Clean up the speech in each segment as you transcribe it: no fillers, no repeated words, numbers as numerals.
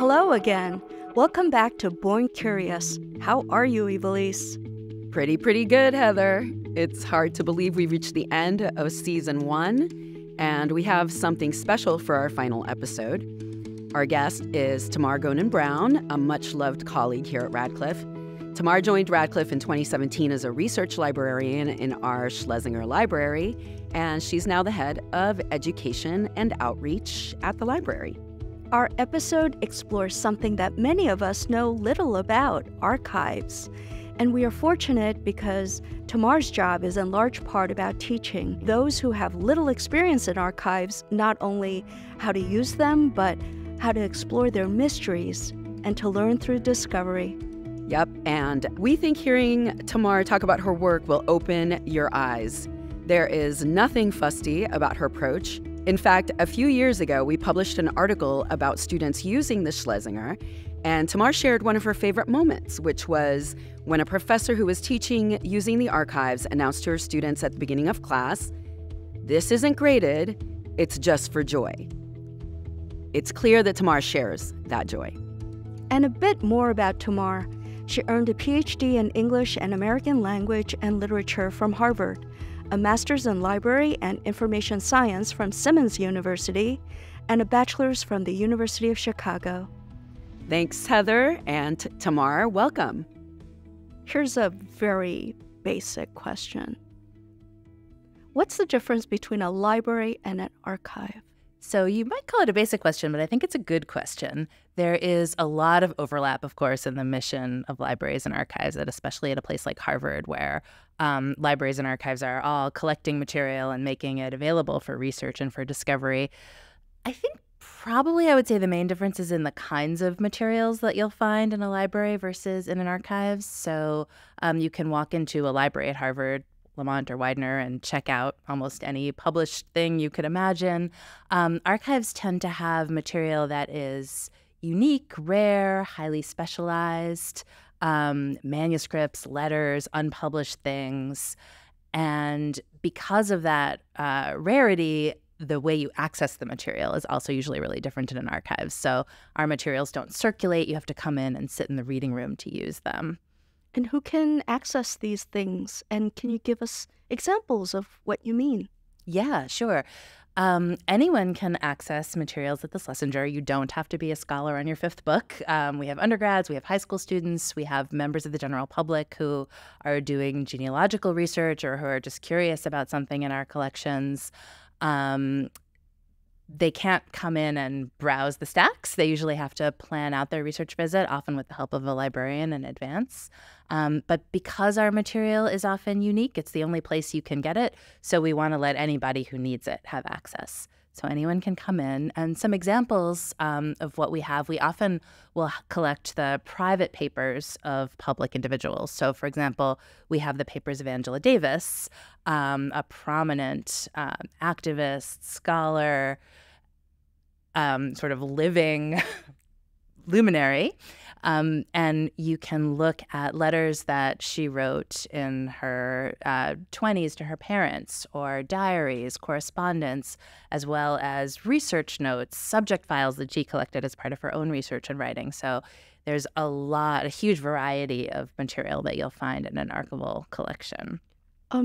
Hello again. Welcome back to Born Curious. How are you, Evilise? Pretty good, Heather. It's hard to believe we've reached the end of season 1, and we have something special for our final episode. Our guest is Tamar Gonen Brown, a much-loved colleague here at Radcliffe. Tamar joined Radcliffe in 2017 as a research librarian in our Schlesinger Library, and she's now the head of education and outreach at the library. Our episode explores something that many of us know little about, archives. And we are fortunate because Tamar's job is in large part about teaching those who have little experience in archives not only how to use them, but how to explore their mysteries and to learn through discovery. Yep, and we think hearing Tamar talk about her work will open your eyes. There is nothing fusty about her approach. In fact, a few years ago, we published an article about students using the Schlesinger, and Tamar shared one of her favorite moments, which was when a professor who was teaching using the archives announced to her students at the beginning of class, "This isn't graded, it's just for joy." It's clear that Tamar shares that joy. And a bit more about Tamar. She earned a PhD in English and American Language and Literature from Harvard, a master's in library and information science from Simmons University, and a bachelor's from the University of Chicago. Thanks, Heather, and Tamar, welcome. Here's a very basic question. What's the difference between a library and an archive? So you might call it a basic question, but I think it's a good question. There is a lot of overlap, of course, in the mission of libraries and archives, and especially at a place like Harvard, where libraries and archives are all collecting material and making it available for research and for discovery. I think probably I would say the main difference is in the kinds of materials that you'll find in a library versus in an archives. So you can walk into a library at Harvard, Lamont or Widener, and check out almost any published thing you could imagine. Archives tend to have material that is unique, rare, highly specialized, manuscripts, letters, unpublished things. And because of that rarity, the way you access the material is also usually really different in an archive. So our materials don't circulate. You have to come in and sit in the reading room to use them. And who can access these things? And can you give us examples of what you mean? Yeah, sure. Anyone can access materials at the Schlesinger. You don't have to be a scholar on your 5th book. We have undergrads, we have high school students, we have members of the general public who are doing genealogical research or who are just curious about something in our collections. They can't come in and browse the stacks. They usually have to plan out their research visit, often with the help of a librarian in advance. But because our material is often unique, it's the only place you can get it. So we want to let anybody who needs it have access. So anyone can come in. And some examples of what we have, we often will collect the private papers of public individuals. So, for example, we have the papers of Angela Davis, a prominent activist, scholar, sort of living luminary. And you can look at letters that she wrote in her 20s to her parents, or diaries, correspondence, as well as research notes, subject files that she collected as part of her own research and writing. So there's a huge variety of material that you'll find in an archival collection.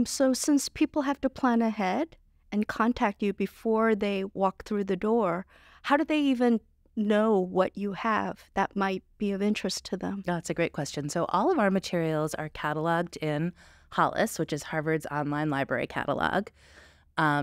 So since people have to plan ahead and contact you before they walk through the door, how do they even know what you have that might be of interest to them? That's a great question. So all of our materials are cataloged in Hollis, which is Harvard's online library catalog.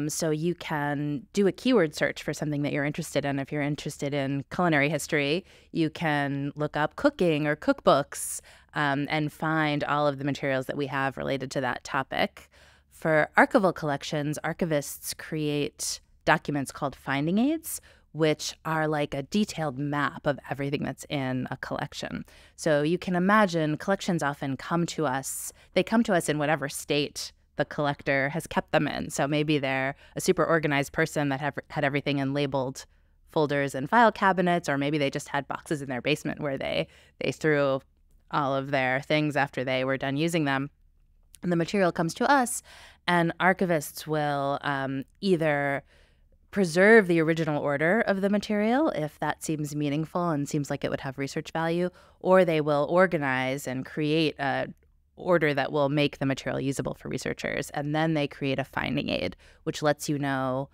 So you can do a keyword search for something that you're interested in. If you're interested in culinary history, you can look up cooking or cookbooks and find all of the materials that we have related to that topic. For archival collections, archivists create documents called finding aids, which are like a detailed map of everything that's in a collection. So you can imagine collections often come to us in whatever state the collector has kept them in. So maybe they're a super organized person that had everything in labeled folders and file cabinets, or maybe they just had boxes in their basement where they threw all of their things after they were done using them. And the material comes to us, and archivists will either preserve the original order of the material if that seems meaningful and seems like it would have research value, or they will organize and create a order that will make the material usable for researchers. And then they create a finding aid, which lets you know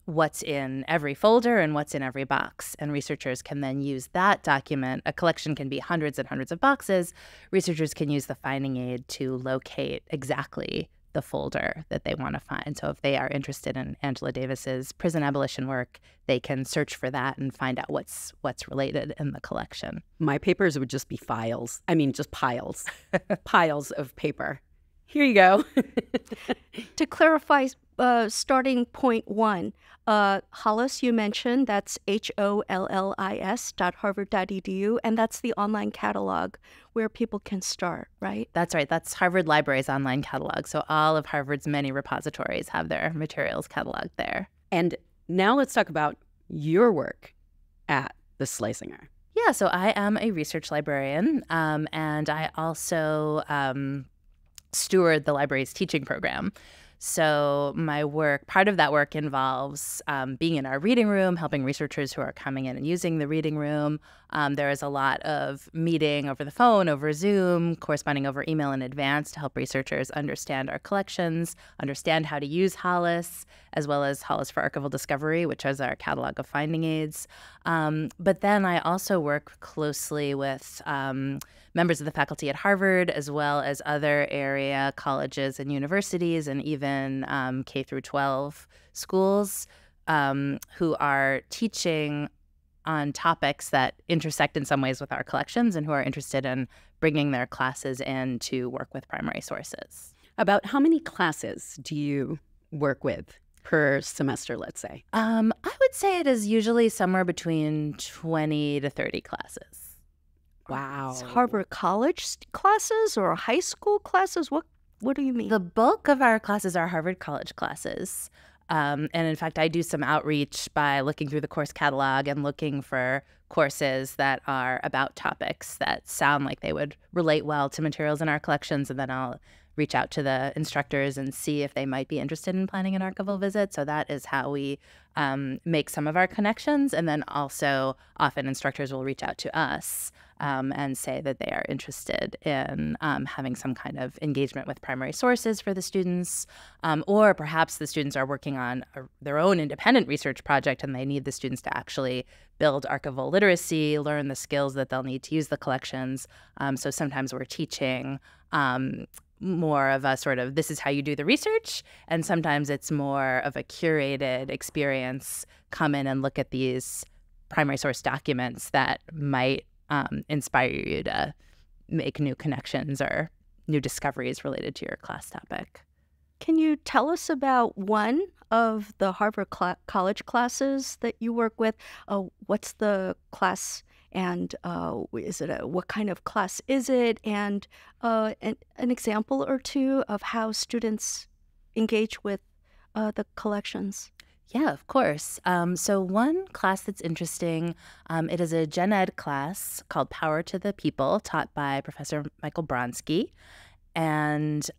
what's in every folder and what's in every box. And researchers can then use that document. A collection can be hundreds and hundreds of boxes. Researchers can use the finding aid to locate exactly the folder that they want to find. So if they are interested in Angela Davis's prison abolition work, they can search for that and find out what's related in the collection. My papers would just be files. I mean, just piles. Piles of paper. Here you go. To clarify, starting point one, Hollis, you mentioned, that's HOLLIS.harvard.edu, and that's the online catalog where people can start, right? That's right. That's Harvard Library's online catalog. So all of Harvard's many repositories have their materials cataloged there. And now let's talk about your work at the Schlesinger. Yeah, so I am a research librarian, and I also steward the library's teaching program. So my work, part of that work involves being in our reading room, helping researchers who are coming in and using the reading room. There is a lot of meeting over the phone, over Zoom, corresponding over email in advance to help researchers understand our collections, understand how to use Hollis, as well as Hollis for Archival Discovery, which is our catalog of finding aids. But then I also work closely with members of the faculty at Harvard, as well as other area colleges and universities, and even K through 12 schools who are teaching on topics that intersect in some ways with our collections and who are interested in bringing their classes in to work with primary sources. About how many classes do you work with per semester, let's say? I would say it is usually somewhere between 20 to 30 classes. Wow. It's Harvard College classes or high school classes? What do you mean? The bulk of our classes are Harvard College classes. And in fact, I do some outreach by looking through the course catalog and looking for courses that are about topics that sound like they would relate well to materials in our collections. And then I'll reach out to the instructors and see if they might be interested in planning an archival visit. So that is how we make some of our connections. And then also often instructors will reach out to us and say that they are interested in having some kind of engagement with primary sources for the students, or perhaps the students are working on their own independent research project and they need the students to actually build archival literacy, learn the skills that they'll need to use the collections. So sometimes we're teaching more of a sort of, this is how you do the research, and sometimes it's more of a curated experience. Come in and look at these primary source documents that might inspire you to make new connections or new discoveries related to your class topic. Can you tell us about one of the Harvard College classes that you work with? What's the class, and what kind of class is it? And an example or two of how students engage with the collections. Yeah, of course. So one class that's interesting, it is a gen ed class called Power to the People, taught by Professor Michael Bronsky. And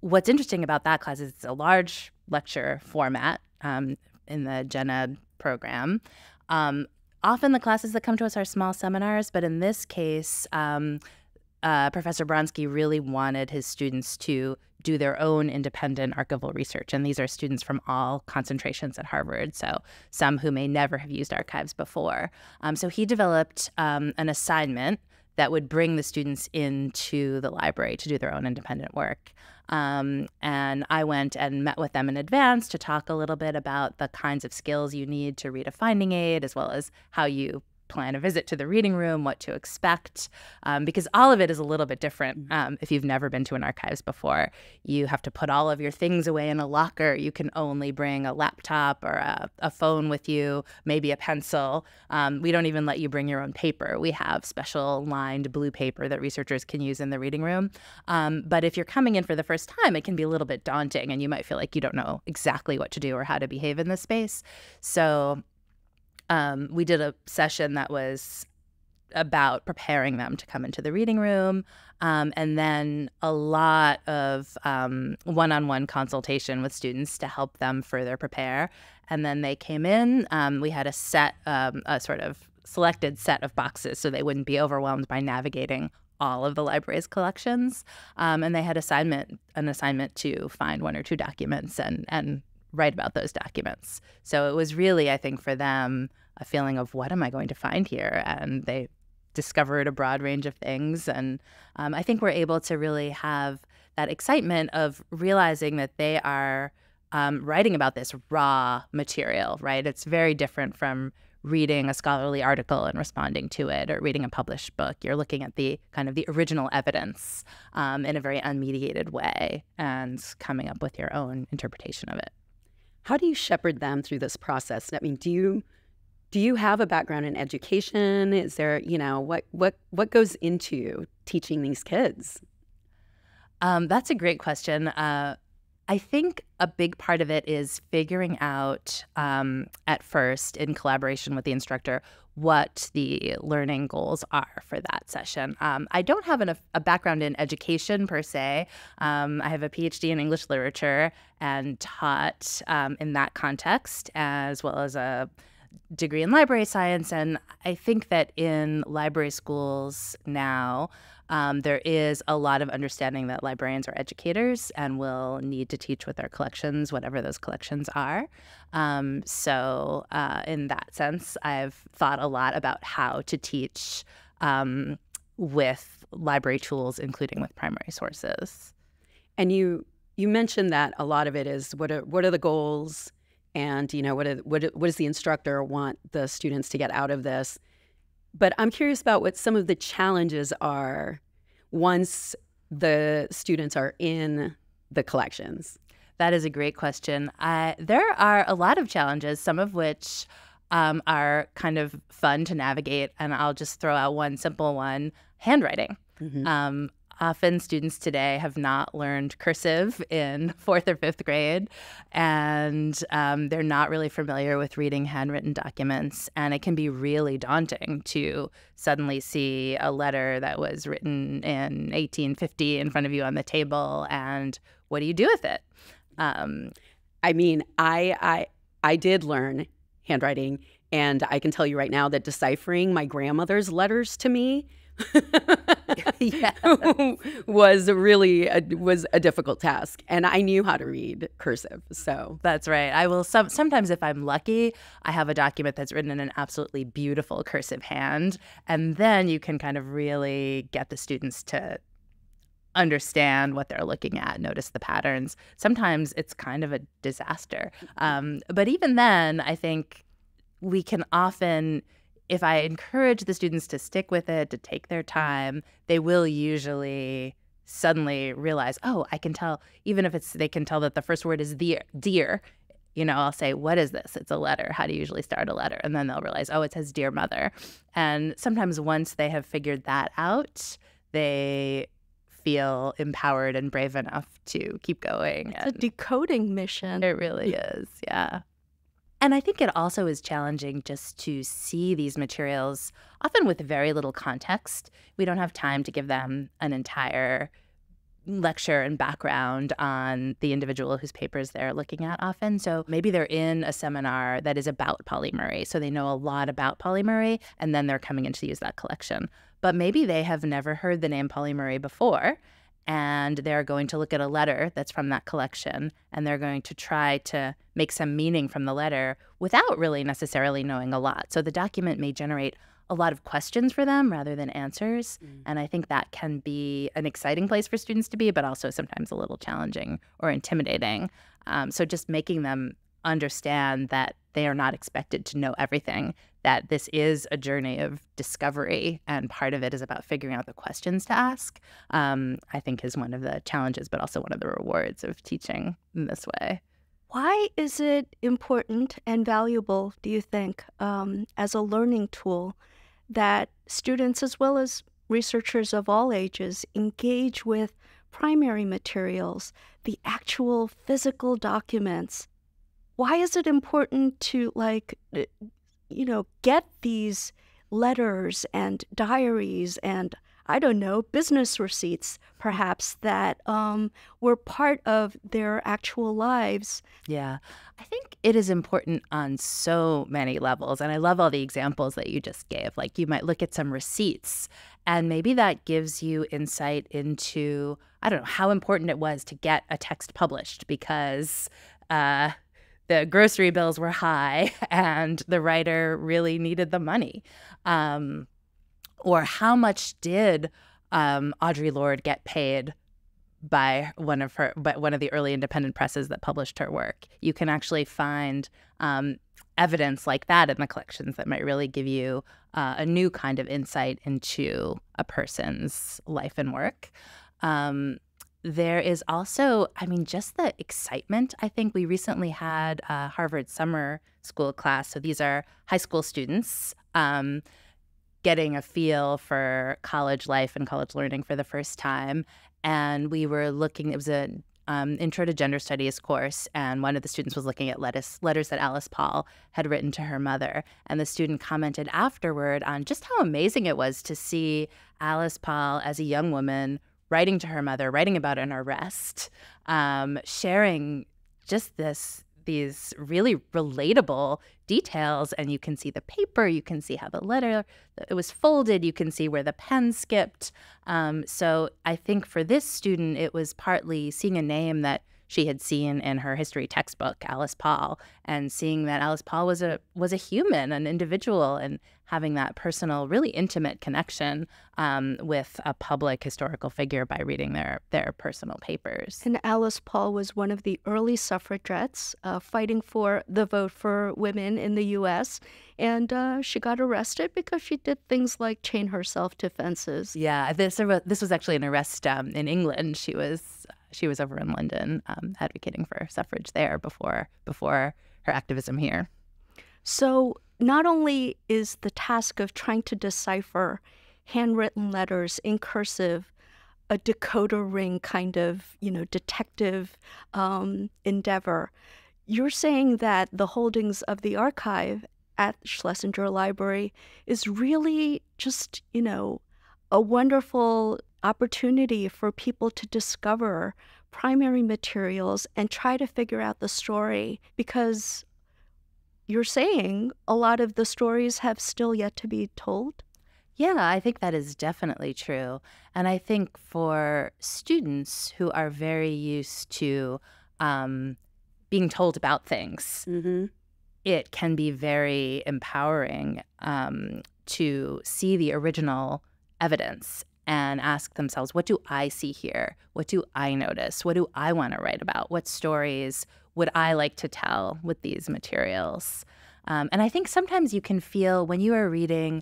what's interesting about that class is it's a large lecture format in the gen ed program. Often the classes that come to us are small seminars, but in this case, Professor Bronsky really wanted his students to do their own independent archival research. And these are students from all concentrations at Harvard, so some who may never have used archives before. So he developed an assignment that would bring the students into the library to do their own independent work. And I went and met with them in advance to talk a little bit about the kinds of skills you need to read a finding aid, as well as how you plan a visit to the reading room, what to expect, because all of it is a little bit different. If you've never been to an archives before, you have to put all of your things away in a locker. You can only bring a laptop or a phone with you, maybe a pencil. We don't even let you bring your own paper. We have special lined blue paper that researchers can use in the reading room. But if you're coming in for the first time, it can be a little bit daunting, and you might feel like you don't know exactly what to do or how to behave in this space. So we did a session that was about preparing them to come into the reading room, and then a lot of one-on-one consultation with students to help them further prepare. And then they came in. We had a sort of selected set of boxes so they wouldn't be overwhelmed by navigating all of the library's collections. And they had an assignment to find one or two documents and write about those documents. So it was really, I think, for them, a feeling of what am I going to find here? And they discovered a broad range of things. And I think we're able to really have that excitement of realizing that they are writing about this raw material, right? It's very different from reading a scholarly article and responding to it, or reading a published book. You're looking at the kind of the original evidence in a very unmediated way and coming up with your own interpretation of it. How do you shepherd them through this process? I mean, do you have a background in education? Is there, what goes into teaching these kids? That's a great question. I think a big part of it is figuring out at first, in collaboration with the instructor, what the learning goals are for that session. I don't have a background in education per se. I have a PhD in English literature and taught in that context, as well as a degree in library science. And I think that in library schools now, there is a lot of understanding that librarians are educators and will need to teach with their collections, whatever those collections are. So in that sense, I've thought a lot about how to teach with library tools, including with primary sources. And you mentioned that a lot of it is what are the goals, and what does the instructor want the students to get out of this? But I'm curious about what some of the challenges are once the students are in the collections. That is a great question. There are a lot of challenges, some of which are kind of fun to navigate. And I'll just throw out one simple one: handwriting. Mm-hmm. Often students today have not learned cursive in 4th or 5th grade, and they're not really familiar with reading handwritten documents. And it can be really daunting to suddenly see a letter that was written in 1850 in front of you on the table, and what do you do with it? I mean, I did learn handwriting, and I can tell you right now that deciphering my grandmother's letters to me was a difficult task, and I knew how to read cursive. So that's right. I will sometimes, if I'm lucky, I have a document that's written in an absolutely beautiful cursive hand, and then you can kind of really get the students to understand what they're looking at, notice the patterns. Sometimes it's kind of a disaster, but even then, I think we can often, if I encourage the students to stick with it, to take their time, they will usually suddenly realize, oh, I can tell, even if they can tell that the first word is dear, I'll say, what is this? It's a letter. How do you usually start a letter? And then they'll realize, oh, it says Dear Mother. And sometimes once they have figured that out, they feel empowered and brave enough to keep going. It's a decoding mission. It really is, yeah. And I think it also is challenging just to see these materials, often with very little context. We don't have time to give them an entire lecture and background on the individual whose papers they're looking at often. So maybe they're in a seminar that is about Polly Murray, so they know a lot about Polly Murray, and then they're coming in to use that collection. But maybe they have never heard the name Polly Murray before, and they're going to look at a letter that's from that collection, and they're going to try to make some meaning from the letter without really necessarily knowing a lot. So the document may generate a lot of questions for them rather than answers. And I think that can be an exciting place for students to be, but also sometimes a little challenging or intimidating. So just making them understand that they are not expected to know everything, that this is a journey of discovery, and part of it is about figuring out the questions to ask, I think is one of the challenges, but also one of the rewards of teaching in this way. Why is it important and valuable, do you think, as a learning tool, that students as well as researchers of all ages engage with primary materials, the actual physical documents? Why is it important to, get these letters and diaries and, I don't know, business receipts, perhaps, that were part of their actual lives. Yeah, I think it is important on so many levels. And I love all the examples that you just gave. Like, you might look at some receipts, and maybe that gives you insight into, I don't know, how important it was to get a text published because the grocery bills were high and the writer really needed the money. Or how much did Audre Lorde get paid by one of the early independent presses that published her work? You can actually find evidence like that in the collections that might really give you a new kind of insight into a person's life and work. There is also, I mean, just the excitement. I think we recently had a Harvard summer school class. So these are high school students getting a feel for college life and college learning for the first time. And we were looking, it was an intro to gender studies course, and one of the students was looking at letters that Alice Paul had written to her mother. And the student commented afterward on just how amazing it was to see Alice Paul as a young woman writing to her mother, writing about an arrest, sharing just these really relatable details. And you can see the paper, you can see how the letter, it was folded, you can see where the pen skipped. So I think for this student, it was partly seeing a name that she had seen in her history textbook, Alice Paul, and seeing that Alice Paul was a human, an individual, and having that personal, really intimate connection with a public historical figure by reading their personal papers. And Alice Paul was one of the early suffragettes fighting for the vote for women in the U.S., and she got arrested because she did things like chain herself to fences. Yeah, this was actually an arrest in England. She was over in London advocating for suffrage there before her activism here. So not only is the task of trying to decipher handwritten letters in cursive a decoder ring kind of, detective endeavor, you're saying that the holdings of the archive at Schlesinger Library is really just, a wonderful opportunity for people to discover primary materials and try to figure out the story, because you're saying a lot of the stories have still yet to be told? Yeah, I think that is definitely true. And I think for students who are very used to being told about things, it can be very empowering to see the original evidence and ask themselves, what do I see here? What do I notice? What do I want to write about? What stories would I like to tell with these materials? And I think sometimes you can feel when you are reading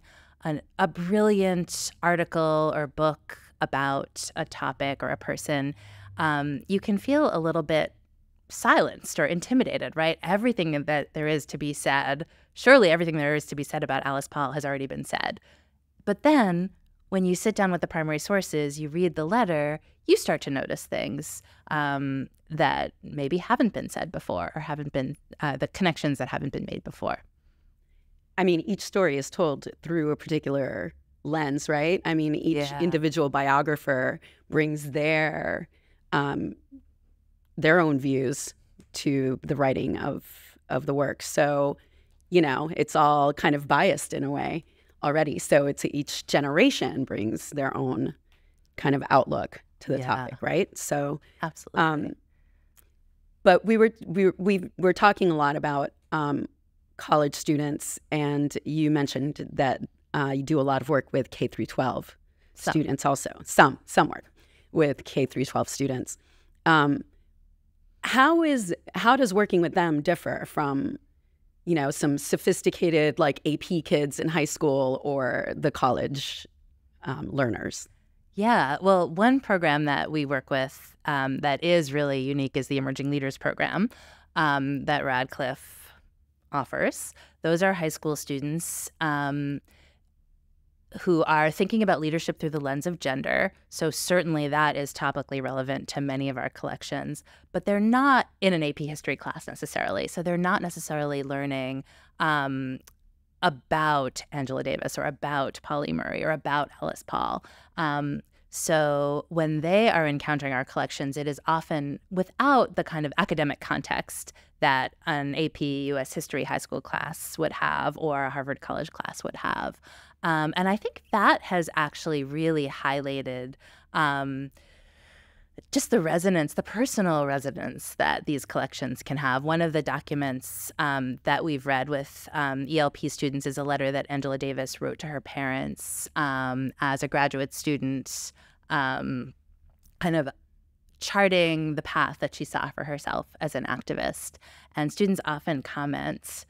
a brilliant article or book about a topic or a person, you can feel a little bit silenced or intimidated, right? Everything that there is to be said, surely everything there is to be said about Alice Paul has already been said. But then when you sit down with the primary sources, you read the letter, you start to notice things that maybe haven't been said before or haven't been, the connections that haven't been made before. I mean, each story is told through a particular lens, right? I mean, each individual biographer brings their own views to the writing of the work. So, it's all kind of biased in a way already. So each generation brings their own kind of outlook to the topic, right? So absolutely. But we were talking a lot about college students, and you mentioned that you do a lot of work with K through 12 students also. Some work with K through 12 students. How does working with them differ from some sophisticated like AP kids in high school or the college learners? Yeah, well, one program that we work with that is really unique is the Emerging Leaders Program that Radcliffe offers. Those are high school students who are thinking about leadership through the lens of gender. So certainly that is topically relevant to many of our collections, but they're not in an AP history class necessarily. So they're not necessarily learning about Angela Davis or about Polly Murray or about Alice Paul. So when they are encountering our collections, it is often without the kind of academic context that an AP U.S. History high school class would have or a Harvard College class would have. And I think that has actually really highlighted just the resonance, the personal resonance that these collections can have. One of the documents that we've read with ELP students is a letter that Angela Davis wrote to her parents as a graduate student, kind of charting the path that she saw for herself as an activist. And students often comment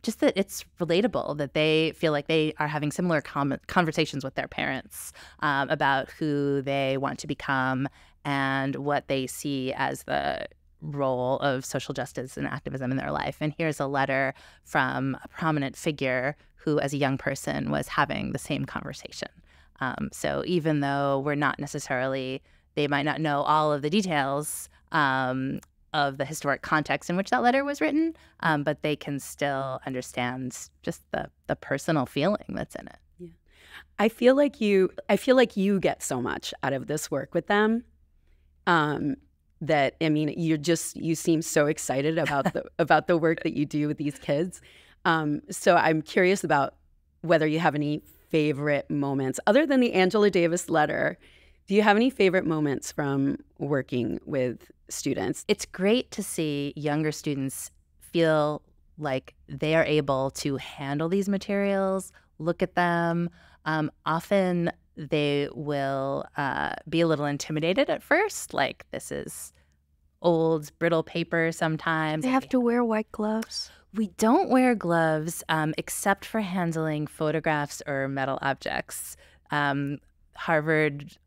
just that it's relatable, that they feel like they are having similar conversations with their parents about who they want to become and what they see as the role of social justice and activism in their life. And here's a letter from a prominent figure who, as a young person, was having the same conversation. So even though we're not necessarily, they might not know all of the details of the historic context in which that letter was written, but they can still understand just the personal feeling that's in it. Yeah. I feel like you get so much out of this work with them. That, I mean, you seem so excited about the work that you do with these kids. So I'm curious about whether you have any favorite moments other than the Angela Davis letter. Do you have any favorite moments from working with students? It's great to see younger students feel like they are able to handle these materials, look at them. Often they will be a little intimidated at first, like this is old, brittle paper sometimes. They have to wear white gloves. We don't wear gloves except for handling photographs or metal objects. Harvard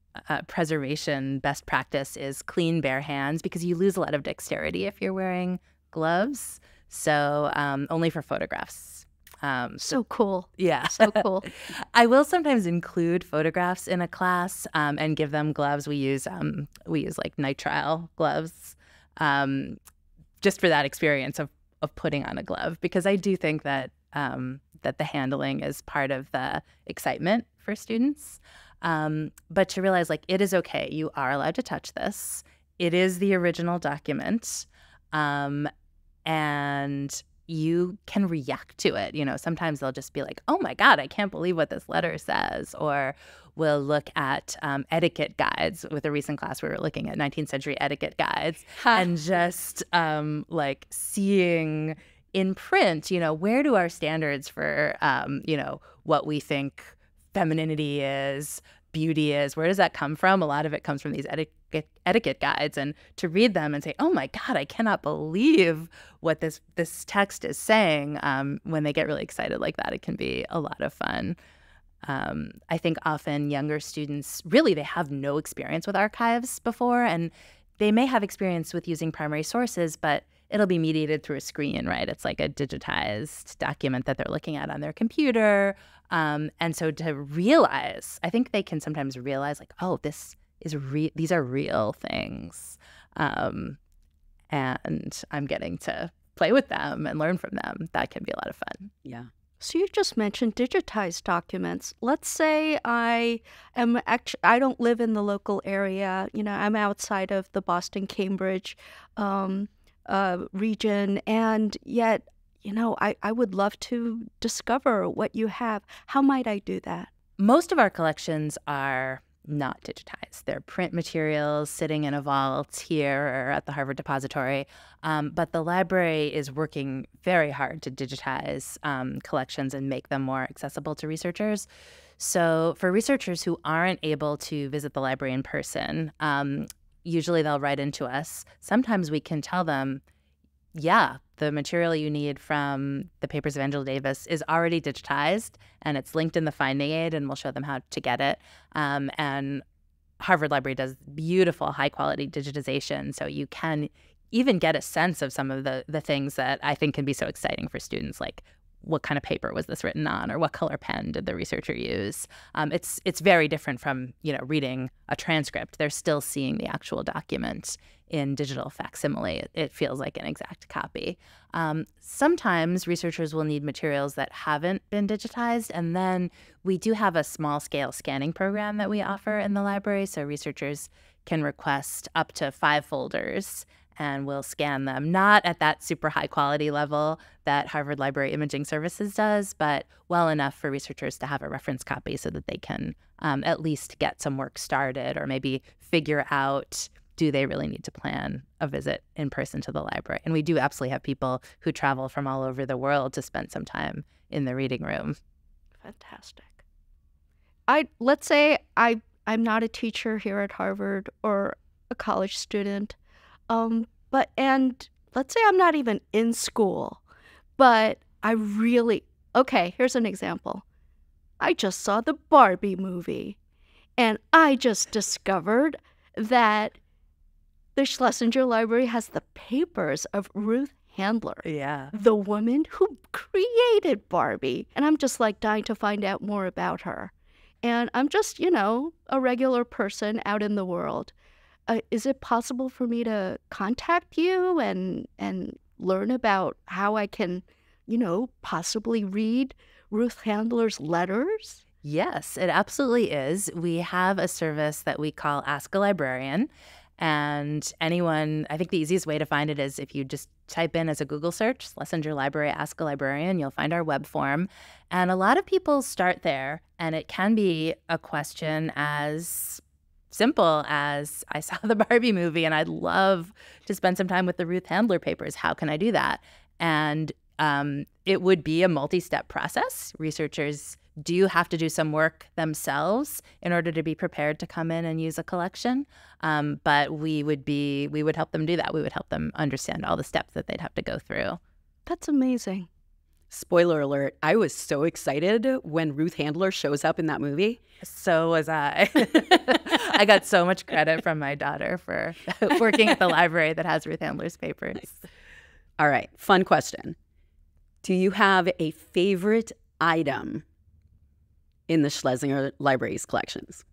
preservation best practice is clean, bare hands because you lose a lot of dexterity if you're wearing gloves. So only for photographs. So cool. Yeah. So cool. I will sometimes include photographs in a class and give them gloves. We use like nitrile gloves just for that experience of putting on a glove, because I do think that that the handling is part of the excitement for students. But to realize, like, it is okay. You are allowed to touch this. It is the original document. And you can react to it. You know, sometimes they'll just be like, oh my God, I can't believe what this letter says. Or we'll look at etiquette guides. With a recent class, we were looking at 19th century etiquette guides and just like seeing in print, you know, where do our standards for, you know, what we think femininity is, beauty is, where does that come from? A lot of it comes from these etiquette guides, and to read them and say, oh my God, I cannot believe what this text is saying, when they get really excited like that, it can be a lot of fun. I think often younger students, really, they have no experience with archives before, and they may have experience with using primary sources, but it'll be mediated through a screen, right? It's like a digitized document that they're looking at on their computer. And so to realize, I think they can sometimes realize, like, oh, these are real things. And I'm getting to play with them and learn from them. That can be a lot of fun. Yeah. So you just mentioned digitized documents. Let's say I don't live in the local area. You know, I'm outside of the Boston, Cambridge region, and yet, you know, I would love to discover what you have. How might I do that? Most of our collections are not digitized. They're print materials sitting in a vault here or at the Harvard Depository. But the library is working very hard to digitize collections and make them more accessible to researchers. So for researchers who aren't able to visit the library in person, usually they'll write into us. Sometimes we can tell them, yeah, the material you need from the papers of Angela Davis is already digitized, and it's linked in the finding aid, and we'll show them how to get it. And Harvard Library does beautiful, high-quality digitization, so you can even get a sense of some of the things that I think can be so exciting for students, like what kind of paper was this written on, or what color pen did the researcher use. It's very different from, you know, reading a transcript. They're still seeing the actual document in digital facsimile. It feels like an exact copy. Sometimes researchers will need materials that haven't been digitized, and then we do have a small-scale scanning program that we offer in the library, so researchers can request up to 5 folders, and we'll scan them, not at that super high-quality level that Harvard Library Imaging Services does, but well enough for researchers to have a reference copy so that they can at least get some work started or maybe figure out, do they really need to plan a visit in person to the library? And we do absolutely have people who travel from all over the world to spend some time in the reading room. Let's say I'm not a teacher here at Harvard or a college student, and let's say I'm not even in school, but here's an example. I just saw the Barbie movie, and I just discovered that the Schlesinger Library has the papers of Ruth Handler, the woman who created Barbie. And I'm just like dying to find out more about her. And I'm just, a regular person out in the world. Is it possible for me to contact you and learn about how I can, possibly read Ruth Handler's letters? Yes, it absolutely is. We have a service that we call Ask a Librarian. And I think the easiest way to find it is if you just type in as a Google search, Schlesinger Library, Ask a Librarian, you'll find our web form. And a lot of people start there, and it can be a question as simple as, I saw the Barbie movie and I'd love to spend some time with the Ruth Handler papers. How can I do that? And it would be a multi-step process. Researchers do have to do some work themselves in order to be prepared to come in and use a collection. But we would help them do that. We would help them understand all the steps that they'd have to go through. That's amazing. Spoiler alert, I was so excited when Ruth Handler shows up in that movie. So was I. I got so much credit from my daughter for working at the library that has Ruth Handler's papers. All right, fun question. Do you have a favorite item in the Schlesinger Library's collections?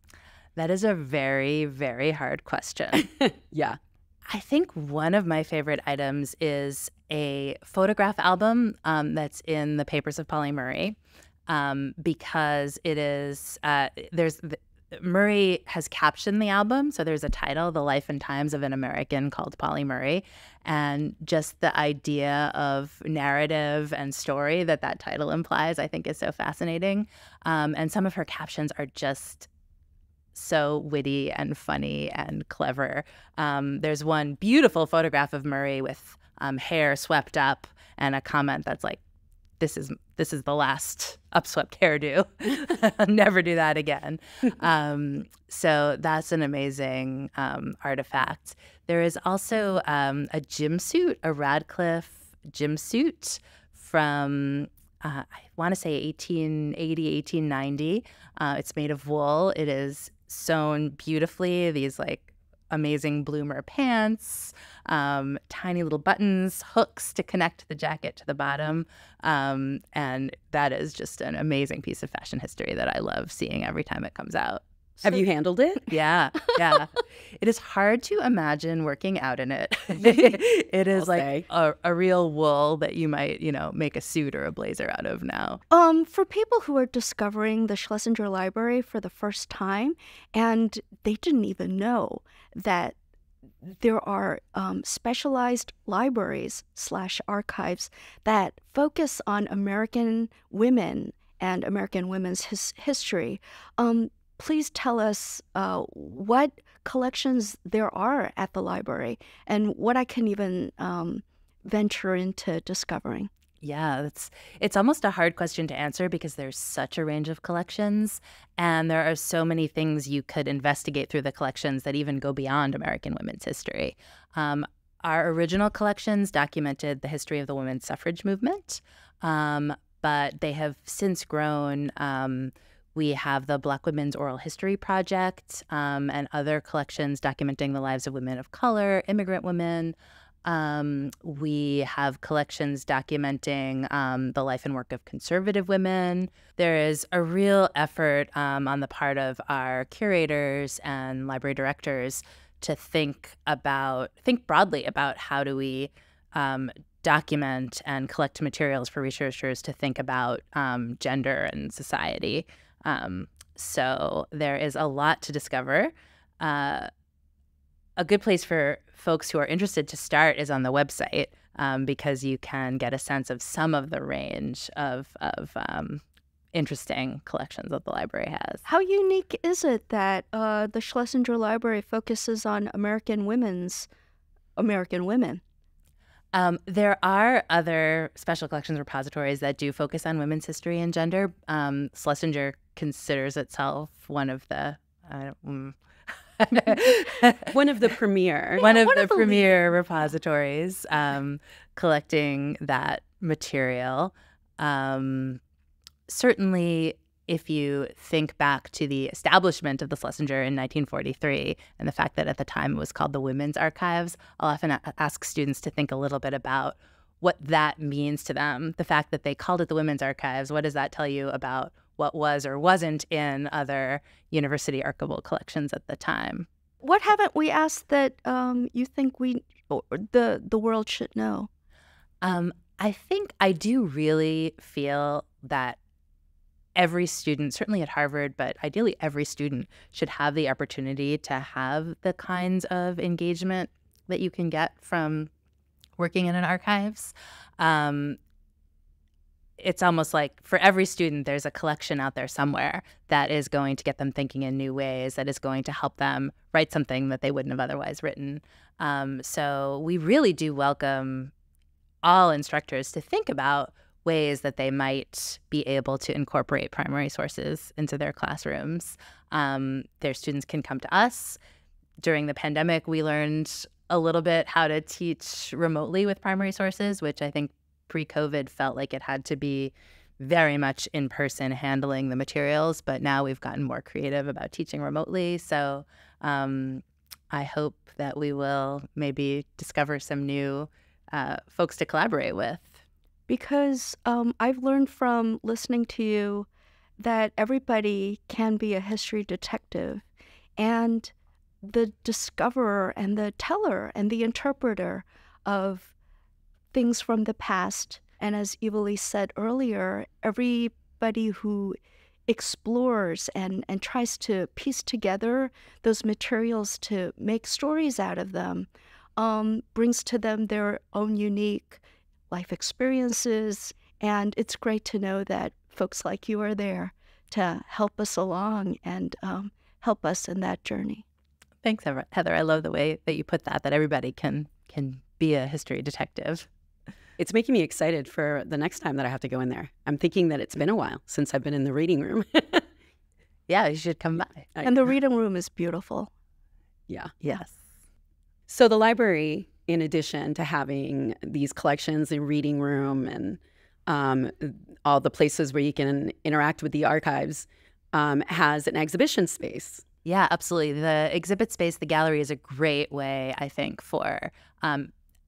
That is a very, very hard question. Yeah. I think one of my favorite items is a photograph album that's in the papers of Polly Murray, because it is Murray has captioned the album, so there's a title, The Life and Times of an American called Polly Murray, and just the idea of narrative and story that title implies, I think, is so fascinating. And some of her captions are just so witty and funny and clever. There's one beautiful photograph of Murray with hair swept up and a comment that's like, this is the last upswept hairdo. Never do that again. So that's an amazing artifact. There is also a gymsuit, a Radcliffe gymsuit from I want to say 1880, 1890. It's made of wool. It is sewn beautifully. These amazing bloomer pants, tiny little buttons, hooks to connect the jacket to the bottom. And that is just an amazing piece of fashion history that I love seeing every time it comes out. Have you handled it? Yeah. It is hard to imagine working out in it. It is a real wool that you might, make a suit or a blazer out of now. For people who are discovering the Schlesinger Library for the first time, and they didn't even know that there are specialized libraries / archives that focus on American women and American women's history. Please tell us what collections there are at the library and what I can even venture into discovering. Yeah, it's almost a hard question to answer because there's such a range of collections, and there are so many things you could investigate through the collections that even go beyond American women's history. Our original collections documented the history of the women's suffrage movement, but they have since grown. We have the Black Women's Oral History Project and other collections documenting the lives of women of color, immigrant women. We have collections documenting the life and work of conservative women. There is a real effort on the part of our curators and library directors to think broadly about how do we document and collect materials for researchers to think about gender and society. So there is a lot to discover. A good place for folks who are interested to start is on the website, because you can get a sense of some of the range of interesting collections that the library has. How unique is it that the Schlesinger Library focuses on American women? There are other special collections repositories that do focus on women's history and gender. Schlesinger considers itself one of the premier repositories collecting that material. Certainly, if you think back to the establishment of the Schlesinger in 1943 and the fact that at the time it was called the Women's Archives, I'll often ask students to think a little bit about what that means to them. The fact that they called it the Women's Archives, what does that tell you about what was or wasn't in other university archival collections at the time? What haven't we asked that you think the world should know? I do really feel that every student, certainly at Harvard, but ideally every student, should have the opportunity to have the kinds of engagement that you can get from working in an archives. It's almost like for every student, there's a collection out there somewhere that is going to get them thinking in new ways, that is going to help them write something that they wouldn't have otherwise written. So we really do welcome all instructors to think about ways that they might be able to incorporate primary sources into their classrooms. Their students can come to us. During the pandemic, we learned a little bit how to teach remotely with primary sources, which I think pre-COVID felt like it had to be very much in person handling the materials, but now we've gotten more creative about teaching remotely. So I hope that we will maybe discover some new folks to collaborate with. Because I've learned from listening to you that everybody can be a history detective, and the discoverer and the teller and the interpreter of things from the past. And as Evilise said earlier, everybody who explores and tries to piece together those materials to make stories out of them brings to them their own unique life experiences. And it's great to know that folks like you are there to help us along and help us in that journey. Thanks, Heather. I love the way that you put that everybody can be a history detective. It's making me excited for the next time that I have to go in there. I'm thinking that it's been a while since I've been in the reading room. Yeah, you should come by. And the reading room is beautiful. Yeah. Yes. So the library, in addition to having these collections, the reading room, and all the places where you can interact with the archives, has an exhibition space. Yeah, absolutely. The exhibit space, the gallery, is a great way, I think, for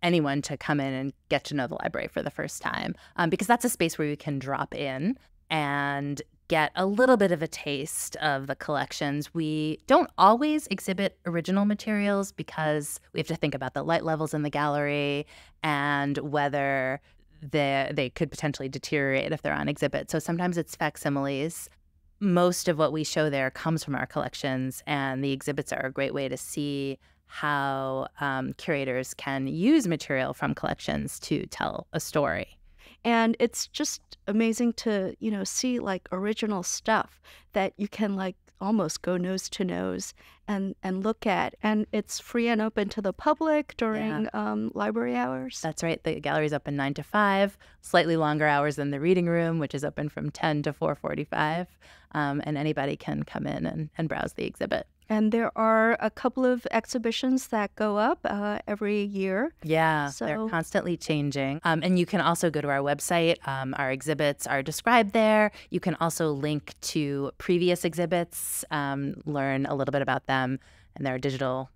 anyone to come in and get to know the library for the first time, because that's a space where you can drop in and get a little bit of a taste of the collections. We don't always exhibit original materials because we have to think about the light levels in the gallery and whether they could potentially deteriorate if they're on exhibit. So sometimes it's facsimiles. Most of what we show there comes from our collections, and the exhibits are a great way to see how curators can use material from collections to tell a story. And it's just amazing to, see like original stuff that you can like almost go nose to nose and look at. And it's free and open to the public during library hours. That's right. The gallery's open 9 to 5, slightly longer hours than the reading room, which is open from 10 to 4:45. And anybody can come in and browse the exhibit. And there are a couple of exhibitions that go up every year. Yeah, so they're constantly changing. And you can also go to our website. Our exhibits are described there. You can also link to previous exhibits, learn a little bit about them. And there are digital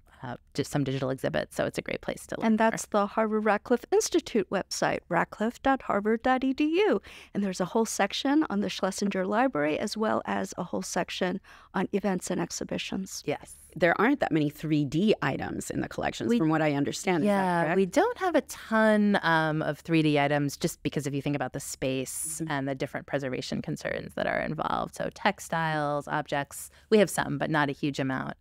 just some digital exhibits. So it's a great place to look. And that's the Harvard Radcliffe Institute website, radcliffe.harvard.edu. And there's a whole section on the Schlesinger Library, as well as a whole section on events and exhibitions. Yes. There aren't that many 3D items in the collections, from what I understand. Is that correct? We don't have a ton of 3D items just because if you think about the space and the different preservation concerns that are involved. So textiles, objects, we have some, but not a huge amount.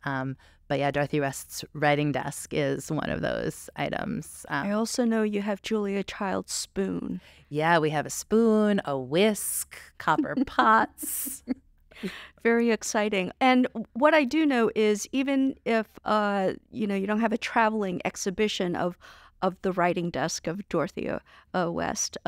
But yeah, Dorothy West's writing desk is one of those items. I also know you have Julia Child's spoon. Yeah, we have a spoon, a whisk, copper pots. Very exciting. And what I do know is even if, you don't have a traveling exhibition of the writing desk of Dorothy West,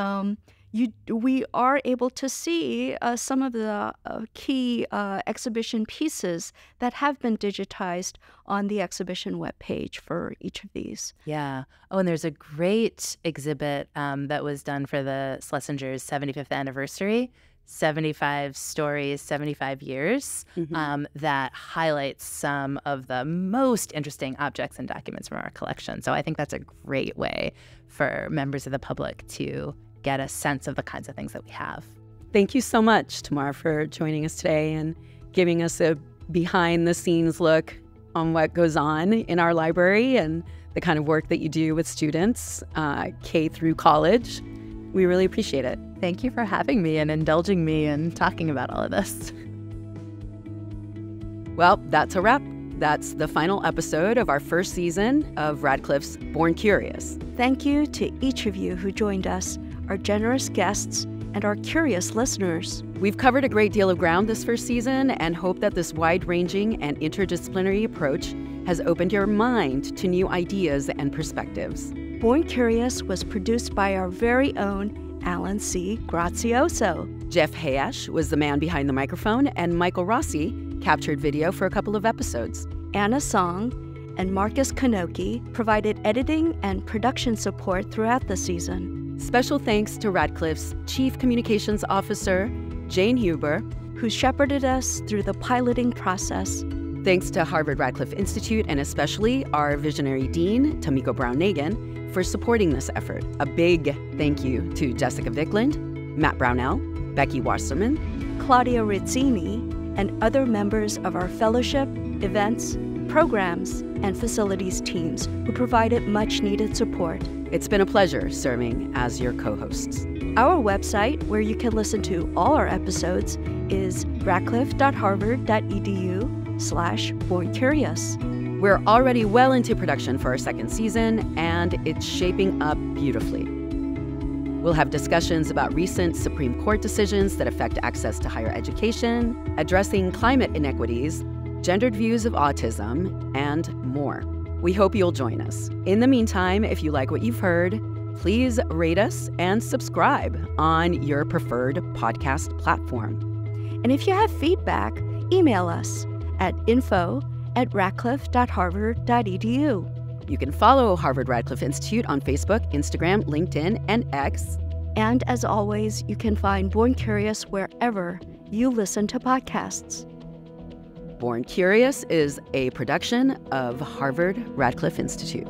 we are able to see some of the key exhibition pieces that have been digitized on the exhibition webpage for each of these. Yeah. Oh, and there's a great exhibit that was done for the Schlesingers' 75th anniversary. 75 stories, 75 years, that highlights some of the most interesting objects and documents from our collection. So I think that's a great way for members of the public to get a sense of the kinds of things that we have. Thank you so much, Tamar, for joining us today and giving us a behind-the-scenes look on what goes on in our library and the kind of work that you do with students, K through college. We really appreciate it. Thank you for having me and indulging me and talking about all of this. Well, that's a wrap. That's the final episode of our first season of Radcliffe's Born Curious. Thank you to each of you who joined us, our generous guests, and our curious listeners. We've covered a great deal of ground this first season and hope that this wide-ranging and interdisciplinary approach has opened your mind to new ideas and perspectives. Born Curious was produced by our very own Alan C. Grazioso. Jeff Hayash was the man behind the microphone, and Michael Rossi captured video for a couple of episodes. Anna Song and Marcus Kanoki provided editing and production support throughout the season. Special thanks to Radcliffe's Chief Communications Officer, Jane Huber, who shepherded us through the piloting process. Thanks to Harvard Radcliffe Institute and especially our visionary dean, Tamiko Brown-Nagin, for supporting this effort. A big thank you to Jessica Vickland, Matt Brownell, Becky Wasserman, Claudia Rizzini, and other members of our fellowship, events, programs, and facilities teams who provided much-needed support. It's been a pleasure serving as your co-hosts. Our website, where you can listen to all our episodes, is radcliffe.harvard.edu/borncurious. We're already well into production for our second season, and it's shaping up beautifully. We'll have discussions about recent Supreme Court decisions that affect access to higher education, addressing climate inequities, gendered views of autism, and more. We hope you'll join us. In the meantime, if you like what you've heard, please rate us and subscribe on your preferred podcast platform. And if you have feedback, email us at info@radcliffe.harvard.edu. You can follow Harvard Radcliffe Institute on Facebook, Instagram, LinkedIn, and X. And as always, you can find Born Curious wherever you listen to podcasts. Born Curious is a production of Harvard Radcliffe Institute.